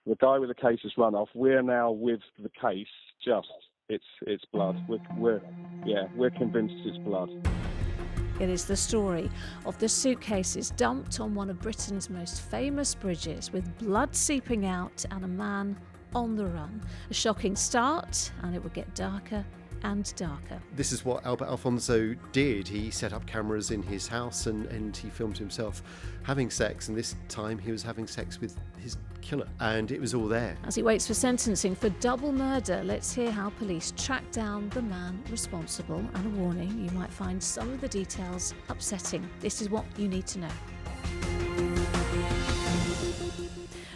The guy with the case has run off. We're now with the case. It's blood. We're convinced it's blood. It is the story of the suitcases dumped on one of Britain's most famous bridges, with blood seeping out and a man on the run. A shocking start, and it would get darker and darker. This is what Alfonso did. He set up cameras in his house and he filmed himself having sex, and this time he was having sex with his killer, and it was all there. As he waits for sentencing for double murder, let's hear how police track down the man responsible, and a warning, you might find some of the details upsetting. This is what you need to know.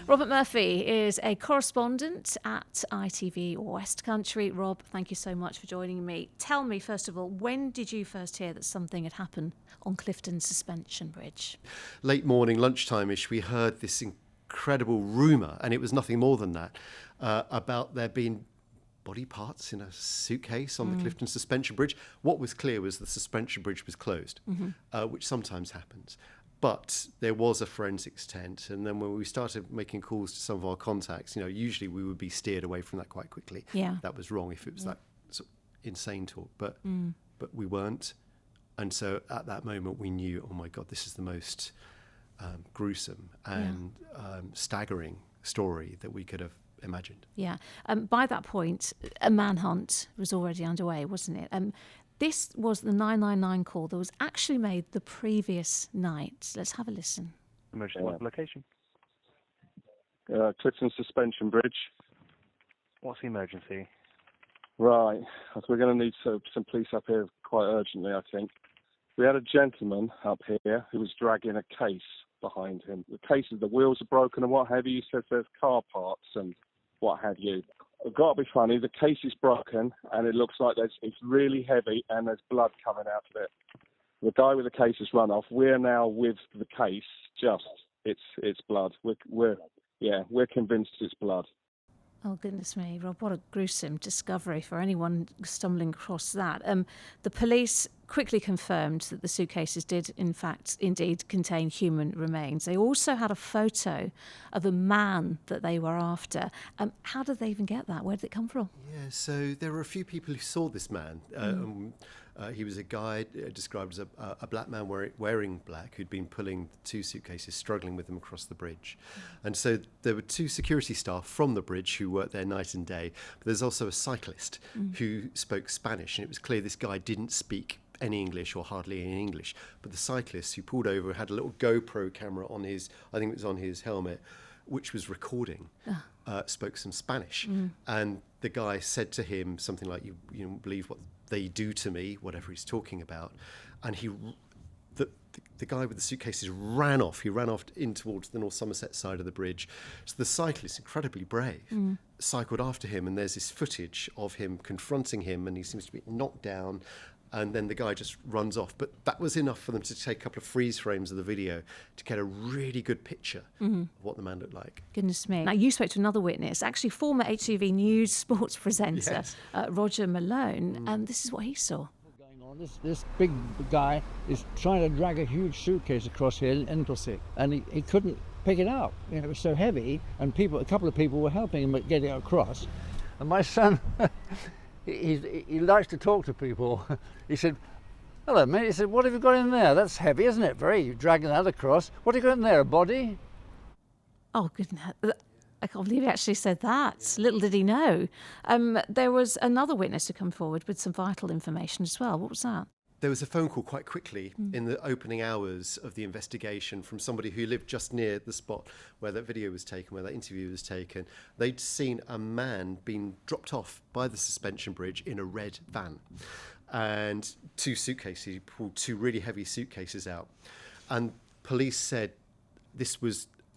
Robert Murphy is a correspondent at ITV West Country. Rob, thank you so much for joining me. Tell me, first of all, when did you first hear that something had happened on Clifton Suspension Bridge? Late morning, lunchtime-ish, we heard this incredible rumour, and it was nothing more than that, about there being body parts in a suitcase on the Clifton Suspension Bridge. What was clear was the suspension bridge was closed, which sometimes happens. But there was a forensics tent, and then when we started making calls to some of our contacts, usually we would be steered away from that quite quickly. Yeah. That was wrong if it was that sort of insane talk, but we weren't. And so at that moment we knew, oh my God, this is the most gruesome and staggering story that we could have imagined. Yeah. By that point, a manhunt was already underway, wasn't it? This was the 999 call that was actually made the previous night. Let's have a listen. Emergency location. Clifton Suspension Bridge. What's the emergency? Right. We're going to need some police up here quite urgently, I think. We had a gentleman up here who was dragging a case behind him. The case, the wheels are broken and what have you. He says there's car parts and what have you. It's got to be funny. The case is broken and it looks like it's really heavy and there's blood coming out of it. The guy with the case has run off. We're now with the case. It's blood. We're convinced it's blood. Oh, goodness me, Rob, what a gruesome discovery for anyone stumbling across that. The police quickly confirmed that the suitcases did, indeed contain human remains. They also had a photo of a man that they were after. How did they even get that? Where did it come from? Yeah, so there were a few people who saw this man. He was a guy described as a black man wearing black who'd been pulling two suitcases, struggling with them across the bridge. And so there were two security staff from the bridge who worked there night and day. But there's also a cyclist who spoke Spanish, and it was clear this guy didn't speak any English or hardly any English. But the cyclist who pulled over had a little GoPro camera on his, I think it was on his helmet, which was recording, spoke some Spanish. And the guy said to him something like, you don't believe what they do to me, whatever he's talking about. And the guy with the suitcases ran off. He ran off in towards the North Somerset side of the bridge. So the cyclist, incredibly brave, cycled after him, and there's this footage of him confronting him, and he seems to be knocked down, and then the guy just runs off. But that was enough for them to take a couple of freeze frames of the video to get a really good picture of what the man looked like. Goodness me. Now, you spoke to another witness, actually former HTV News sports presenter, Roger Malone, and this is what he saw. This big guy is trying to drag a huge suitcase across here, and he couldn't pick it up. It was so heavy, and a couple of people were helping him get it across. And my son, he likes to talk to people. He said, "Hello, mate." He said, "What have you got in there? That's heavy, isn't it? You're dragging that across. What have you got in there? A body?" Oh, goodness. I can't believe he actually said that. Little did he know. There was another witness who come forward with some vital information as well. What was that? There was a phone call quite quickly in the opening hours of the investigation from somebody who lived just near the spot where that video was taken, where that interview was taken. They'd seen a man being dropped off by the suspension bridge in a red van. And two suitcases, he pulled two really heavy suitcases out. And police said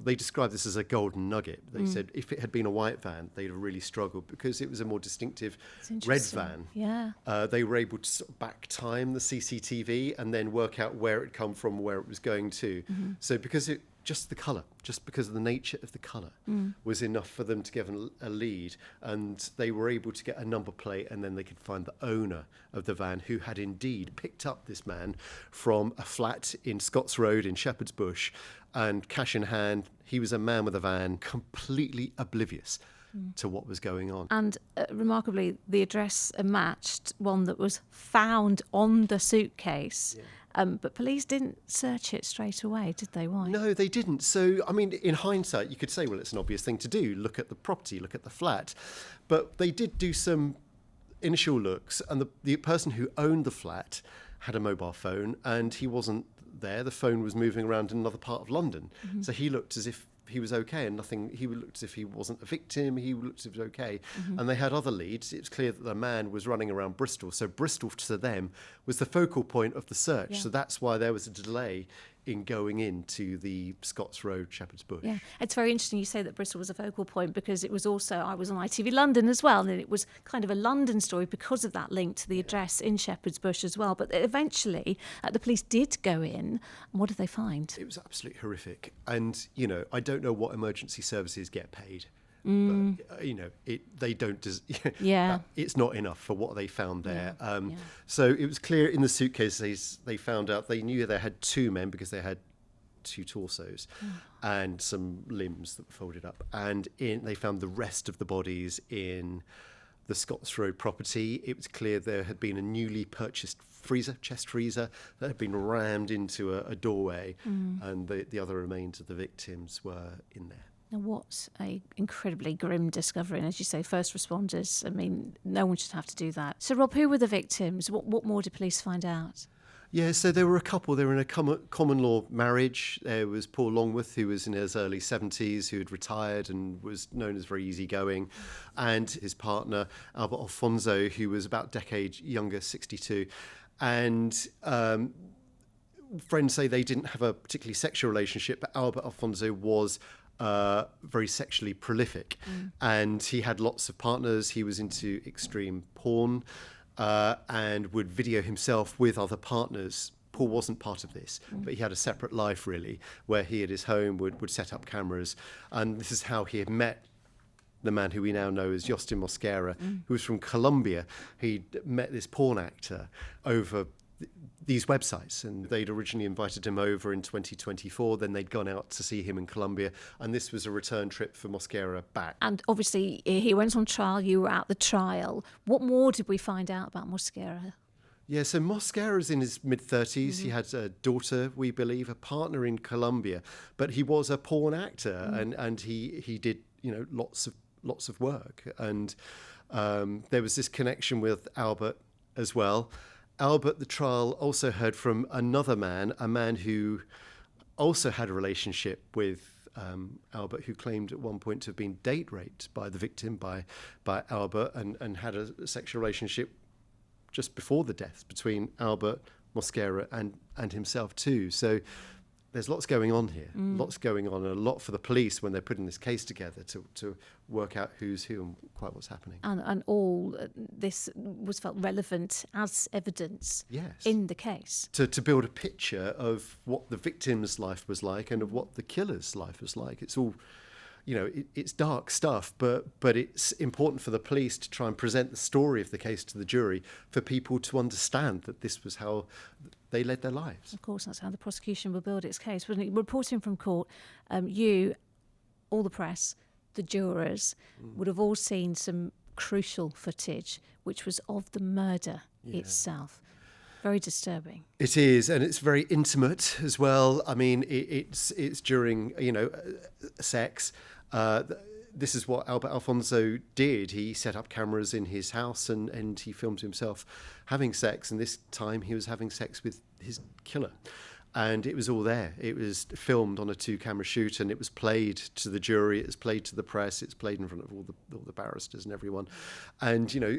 they described this as a golden nugget. They said if it had been a white van, they'd have really struggled because it was a more distinctive red van. Yeah. They were able to sort of back time the CCTV and then work out where it come from, where it was going to. So because just the colour, just because of the nature of the colour, was enough for them to give a lead, and they were able to get a number plate, and then they could find the owner of the van, who had indeed picked up this man from a flat in Scots Road in Shepherd's Bush, and cash in hand, he was a man with a van, completely oblivious to what was going on. And remarkably, the address matched one that was found on the suitcase. Yeah. But police didn't search it straight away, did they? Why? No, they didn't. So, I mean, in hindsight, you could say, well, it's an obvious thing to do. Look at the property, look at the flat. But they did do some initial looks, and the person who owned the flat had a mobile phone, and he wasn't there. The phone was moving around in another part of London. So he looked as if he was okay, and he looked as if he wasn't a victim, he looked as if he was okay. And they had other leads. It was clear that the man was running around Bristol, so Bristol to them was the focal point of the search. Yeah. So that's why there was a delay in going into the Scots Road, Shepherd's Bush. Yeah, it's very interesting you say that Bristol was a focal point, because it was also, I was on ITV London as well, and it was kind of a London story because of that link to the address in Shepherd's Bush as well. But eventually the police did go in, and what did they find? It was absolutely horrific. And, you know, I don't know what emergency services get paid. But, you know, they don't. Yeah. It's not enough for what they found there. So it was clear in the suitcase they found out, they knew they had two men because they had two torsos and some limbs that were folded up. And they found the rest of the bodies in the Scots Road property. It was clear there had been a newly purchased chest freezer that had been rammed into a doorway, and the other remains of the victims were in there. Now, what a incredibly grim discovery. And as you say, first responders, I mean, no one should have to do that. So, Rob, who were the victims? What more did police find out? Yeah, so there were a couple. They were in a common law marriage. There was Paul Longworth, who was in his early 70s, who had retired and was known as very easygoing, and his partner, Albert Alfonso, who was about a decade younger, 62. And friends say they didn't have a particularly sexual relationship, but Albert Alfonso was very sexually prolific, and he had lots of partners. He was into extreme porn and would video himself with other partners. Paul wasn't part of this, but he had a separate life, really, where he at his home would set up cameras, and this is how he had met the man who we now know as Yostin Mosquera, who was from Colombia. He'd met this porn actor over these websites, and they'd originally invited him over in 2024, then they'd gone out to see him in Colombia, and this was a return trip for Mosquera back. And obviously he went on trial, you were at the trial. What more did we find out about Mosquera? Yeah, so Mosquera's in his mid-30s. He had a daughter, we believe, a partner in Colombia, but he was a porn actor, and he did, you know, lots of work, and there was this connection with Albert as well. Albert, the trial also heard from another man, a man who also had a relationship with Albert, who claimed at one point to have been date raped by the victim, by Albert, and had a sexual relationship just before the death between Albert, Mosquera, and himself too. So there's lots going on here, lots going on, and a lot for the police when they're putting this case together to work out who's who and quite what's happening. And all this was felt relevant as evidence in the case. To build a picture of what the victim's life was like and of what the killer's life was like. It's all, you know, it's dark stuff, but it's important for the police to try and present the story of the case to the jury for people to understand that this was how they led their lives. Of course, that's how the prosecution will build its case. Reporting from court, you, all the press, the jurors, would have all seen some crucial footage, which was of the murder itself. Very disturbing. It is, and it's very intimate as well. I mean, it's during, you know, sex. This is what Albert Alfonso did. He set up cameras in his house and he filmed himself having sex, and this time he was having sex with his killer. And it was all there. It was filmed on a 2-camera shoot, and it was played to the jury, it was played to the press, it's played in front of all the barristers and everyone. And, you know,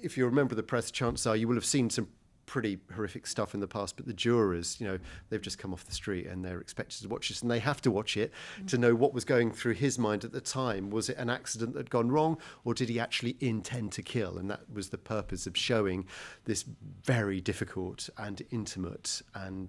if you remember the press, chances are you will have seen some pretty horrific stuff in the past, but the jurors, you know, they've just come off the street and they're expected to watch this, and they have to watch it to know what was going through his mind at the time. Was it an accident that had gone wrong, or did he actually intend to kill? And that was the purpose of showing this very difficult and intimate and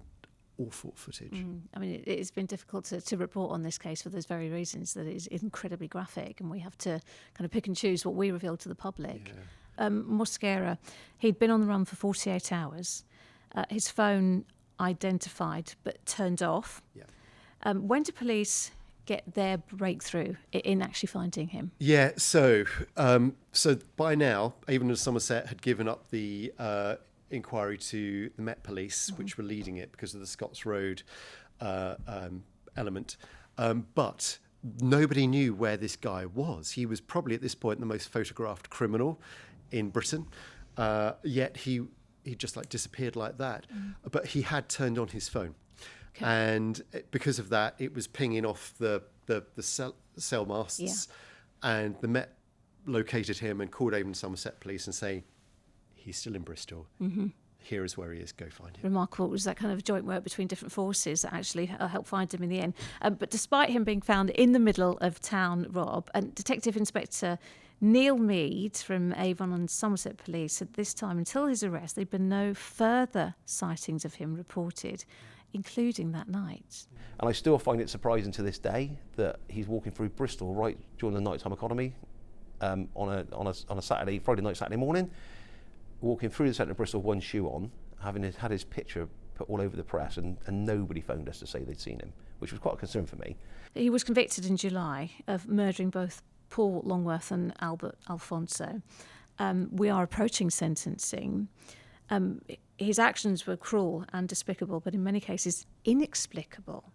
awful footage. I mean, it's been difficult to report on this case for those very reasons, that it is incredibly graphic, and we have to kind of pick and choose what we reveal to the public. Mosquera, he'd been on the run for 48 hours. His phone identified but turned off. When did police get their breakthrough in actually finding him? Yeah, so by now, Avon and Somerset had given up the inquiry to the Met Police, which were leading it because of the Scots Road element. But nobody knew where this guy was. He was probably at this point the most photographed criminal in Britain, yet he just like disappeared like that. But he had turned on his phone. Okay. And because of that, it was pinging off the cell masts, and the Met located him and called Avon and Somerset Police and saying, he's still in Bristol. Here is where he is. Go find him. Remarkable. It was that kind of joint work between different forces that actually helped find him in the end. But despite him being found in the middle of town, Rob, and Detective Inspector Neil Mead from Avon and Somerset Police said this time, until his arrest, there'd been no further sightings of him reported, including that night. And I still find it surprising to this day that he's walking through Bristol right during the nighttime economy on a Saturday, Friday night, Saturday morning, walking through the centre of Bristol with one shoe on, having had his picture put all over the press, and nobody phoned us to say they'd seen him, which was quite a concern for me. He was convicted in July of murdering both Paul Longworth and Albert Alfonso. We are approaching sentencing. His actions were cruel and despicable, but in many cases inexplicable.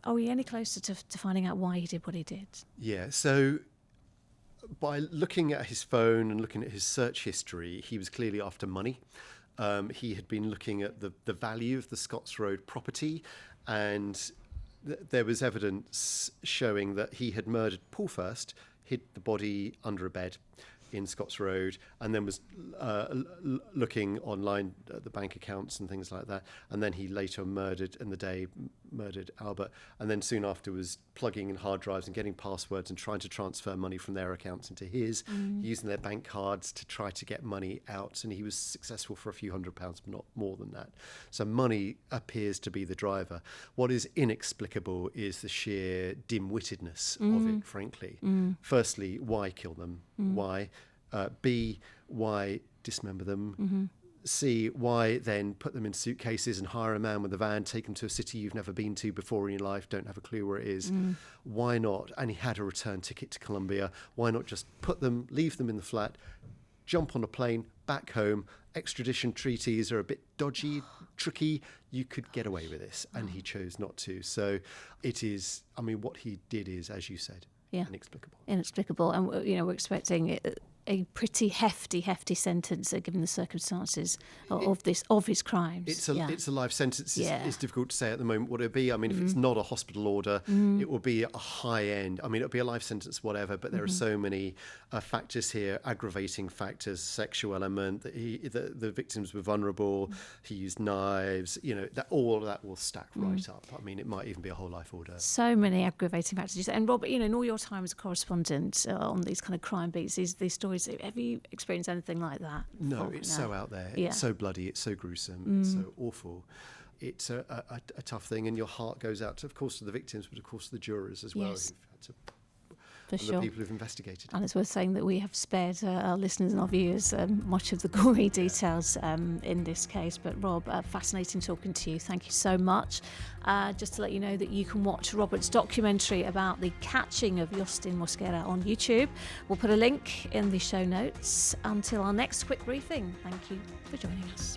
Are we any closer to finding out why he did what he did? Yeah, so by looking at his phone and looking at his search history, he was clearly after money. He had been looking at the value of the Scots Road property, and there was evidence showing that he had murdered Paul first, hid the body under a bed in Scots Road, and then was looking online at the bank accounts and things like that. And then he later murdered Albert, and then soon after was plugging in hard drives and getting passwords and trying to transfer money from their accounts into his, using their bank cards to try to get money out. And he was successful for a few £100s, but not more than that. So money appears to be the driver. What is inexplicable is the sheer dim-wittedness of it, frankly. Firstly, why kill them? Why? B, why dismember them? C, why then put them in suitcases and hire a man with a van, take them to a city you've never been to before in your life, don't have a clue where it is? Why not? And he had a return ticket to Colombia. Why not just leave them in the flat, jump on a plane, back home? Extradition treaties are a bit dodgy, tricky. You could get away with this, and he chose not to. So it is, I mean, what he did is, as you said, inexplicable. And we're expecting a pretty hefty sentence given the circumstances of his crimes. It's a life sentence. It's difficult to say at the moment what it'll be. I mean, if it's not a hospital order, it will be a high end. I mean, it'll be a life sentence, whatever. But there are so many factors here, aggravating factors, sexual element. The victims were vulnerable. He used knives. All of that will stack right up. I mean, it might even be a whole life order. So many aggravating factors. And Rob, in all your time as a correspondent on these kind of crime beats, these stories. Have you experienced anything like that? No, it's so out there. It's so bloody. It's so gruesome. It's so awful. It's a tough thing, and your heart goes out, of course, to the victims, but of course to the jurors as well. Yes. The people who've investigated. And it's worth saying that we have spared our listeners and our viewers much of the gory details in this case. But Rob, fascinating talking to you. Thank you so much. Just to let you know that you can watch Robert's documentary about the catching of Yostin Mosquera on YouTube. We'll put a link in the show notes. Until our next quick briefing, thank you for joining us.